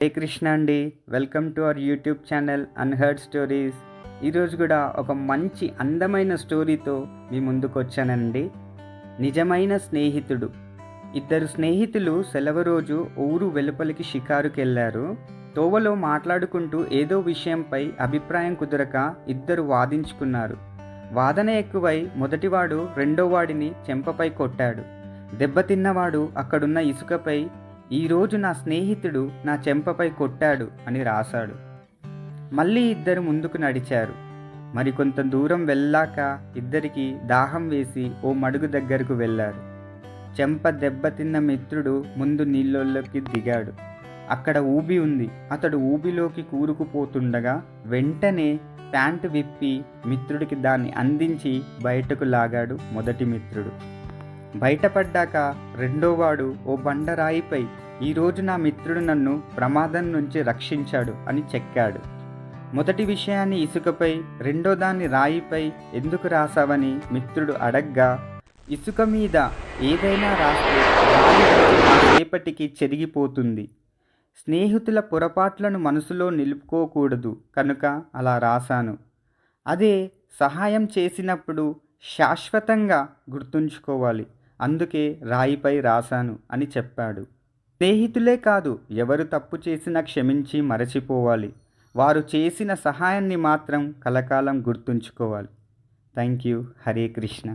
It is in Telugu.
హే కృష్ణ అండి. Welcome to our YouTube channel unheard stories. ఈరోజు కూడా ఒక మంచి అందమైన స్టోరీతో మీ ముందుకు వచ్చానండి. నిజమైన స్నేహితుడు. ఇద్దరు స్నేహితులు సెలవు రోజు ఊరు వెలుపలికి షికారుకి వెళ్ళారు. తోవలో మాట్లాడుకుంటూ ఏదో విషయంపై అభిప్రాయం కుదరక ఇద్దరు వాదించుకున్నారు. వాదన ఎక్కువై మొదటివాడు రెండోవాడిని చెంపపై కొట్టాడు. దెబ్బతిన్నవాడు అక్కడున్న ఇసుకపై ఈరోజు నా స్నేహితుడు నా చెంపపై కొట్టాడు అని రాశాడు. మళ్ళీ ఇద్దరు ముందుకు నడిచారు. మరికొంత దూరం వెళ్ళాక ఇద్దరికి దాహం వేసి ఓ మడుగు దగ్గరకు వెళ్ళారు. చెంప దెబ్బతిన్న మిత్రుడు ముందు నీళ్ళలోకి దిగాడు. అక్కడ ఊబి ఉంది. అతడు ఊబిలోకి కూరుకుపోతుండగా వెంటనే ప్యాంటు విప్పి మిత్రుడికి దాన్ని అందించి బయటకు లాగాడు మొదటి మిత్రుడు. బయటపడ్డాక రెండోవాడు ఓ బండరాయిపై ఈరోజు నా మిత్రుడు నన్ను ప్రమాదం నుంచి రక్షించాడు అని చెక్కాడు. మొదటి విషయాన్ని ఇసుకపై, రెండో దాన్ని రాయిపై ఎందుకు రాసావని మిత్రుడు అడగ్గా, ఇసుక మీద ఏదైనా రాస్తే రేపటికి చెరిగిపోతుంది. స్నేహితుల పొరపాట్లను మనసులో నిలుపుకోకూడదు కనుక అలా రాశాను. అదే సహాయం చేసినప్పుడు శాశ్వతంగా గుర్తుంచుకోవాలి. అందుకే రాయిపై రాశాను అని చెప్పాడు. స్నేహితులే కాదు, ఎవరు తప్పు చేసినా క్షమించి మరచిపోవాలి. వారు చేసిన సహాయాన్ని మాత్రం కలకాలం గుర్తుంచుకోవాలి. Thank you. హరే కృష్ణ.